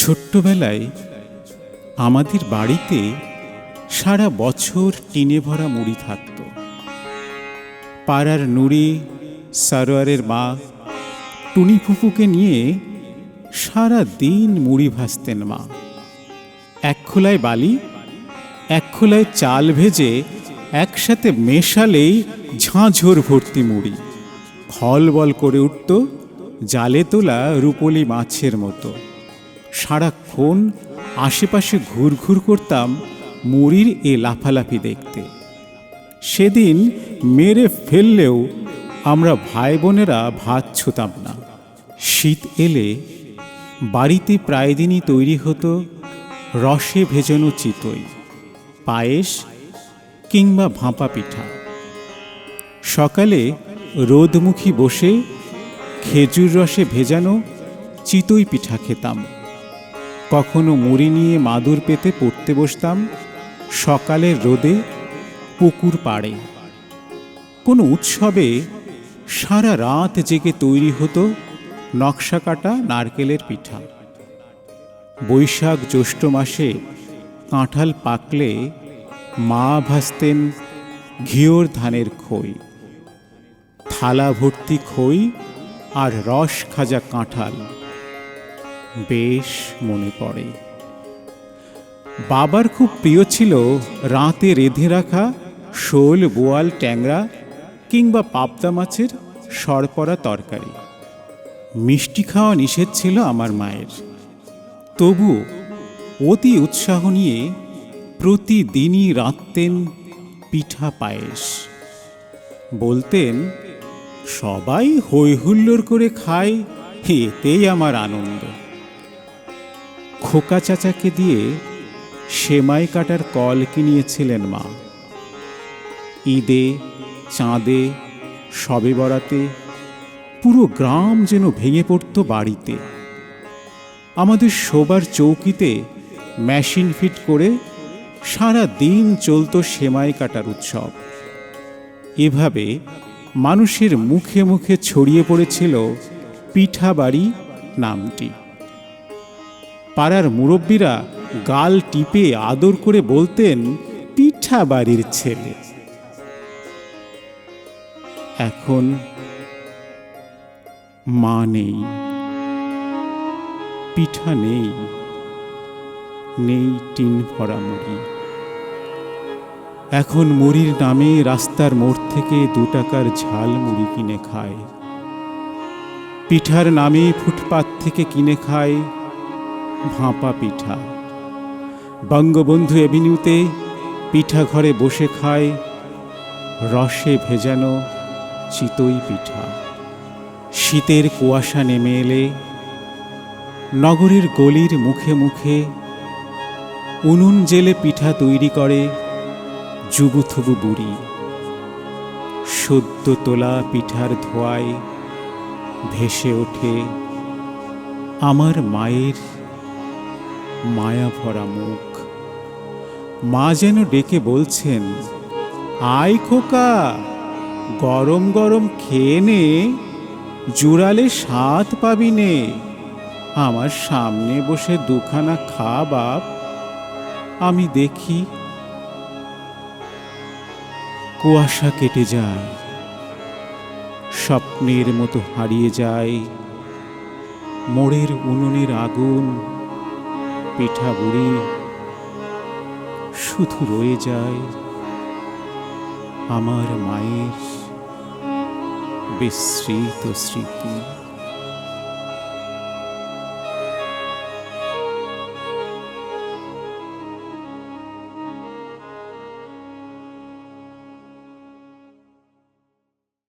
ছোট্টবেলায় আমাদের বাড়িতে সারা বছর টিনে ভরা মুড়ি থাকত। পাড়ার নুড়ি সারোয়ারের মা টুনি ফুপুকে নিয়ে সারা দিন মুড়ি ভাজতেন মা। এক খোলায় বালি, এক খোলায় চাল ভেজে একসাথে মেশালেই ঝাঁঝর ভর্তি মুড়ি খলবল করে উঠত জালে তোলা রূপলি মাছের মতো। সারাক্ষণ আশেপাশে ঘুরঘুর করতাম মুড়ির এ লাফালাফি দেখতে। সেদিন মেরে ফেললেও আমরা ভাই বোনেরা ভাত ছুতাম না। শীত এলে বাড়িতে প্রায় দিনই তৈরি হতো রসে ভেজানো চিতই, পায়েস কিংবা ভাপা পিঠা। সকালে রোদমুখী বসে খেজুর রসে ভেজানো চিতই পিঠা খেতাম। কখনো মুড়ি নিয়ে মাদুর পেতে পড়তে বসতাম সকালের রোদে পুকুর পাড়ে। কোনো উৎসবে সারা রাত জেগে তৈরি হতো নকশা কাটা নারকেলের পিঠা। বৈশাখ জ্যৈষ্ঠ মাসে কাঁঠাল পাকলে মা ভাজতেন ঘিওর ধানের খই। থালা ভর্তি খই আর রস খাজা কাঁঠাল বেশ মনে পড়ে। বাবার খুব প্রিয় ছিল রাতে রেঁধে রাখা শোল, বোয়াল, ট্যাংরা কিংবা পাবদা মাছের সরপরা তরকারি। মিষ্টি খাওয়া নিষেধ ছিল আমার মায়ের, তবুও অতি উৎসাহ নিয়ে প্রতিদিনই রাঁধতেন পিঠা পায়েস। বলতেন, সবাই হৈ হুল্লোড় করে খায়, এতেই আমার আনন্দ। খোকা চাচাকে দিয়ে সেমাই কাটার কল কিনিয়েছিলেন মা। ঈদে, চাঁদে, শবে বরাতে পুরো গ্রাম যেন ভেঙে পড়ত বাড়িতে। আমাদের শোবার চৌকিতে মেশিন ফিট করে সারা দিন চলত সেমাই কাটার উৎসব। এভাবে মানুষের মুখে মুখে ছড়িয়ে পড়েছিল পিঠা বাড়ি নামটি। পাড়ার মুরব্বীরা গাল টিপে আদর করে বলতেন, পিঠা বাড়ির ছেলে। এখন মা নেই, পিঠা নেই, নেই টিন ভরা মুড়ি। এখন মুড়ির নামে রাস্তার মোড় থেকে 2 টাকার ঝাল মুড়ি কিনে খায়। পিঠার নামে ফুটপাত থেকে কিনে খায় ভাপা পিঠা। বঙ্গবন্ধু এভিনিউতে পিঠা ঘরে বসে খায় রসে ভেজানো চিতই পিঠা। শীতের কুয়াশা নেমে এলে নগরের গলির মুখে মুখে উনুন জেলে পিঠা তৈরি করে যুবুথুবু বুড়ি। সদ্য তোলা পিঠার ধোঁয়ায় ভেসে ওঠে আমার মায়ের মায়া ভরা মুখ। মা যেন ডেকে বলছেন, আয় খোকা, গরম গরম খেয়ে নে, জুড়ালে স্বাদ পাবি নে। আমার সামনে বসে 2 খানা খা বাপ, আমি দেখি। কুয়াশা কেটে যায়, স্বপ্নের মতো হারিয়ে যায় মোড়ের উনুনের আগুন। পিঠা বুড়ি শুধু রয়ে যায় আমার মায়ের বিস্মৃত স্মৃতি।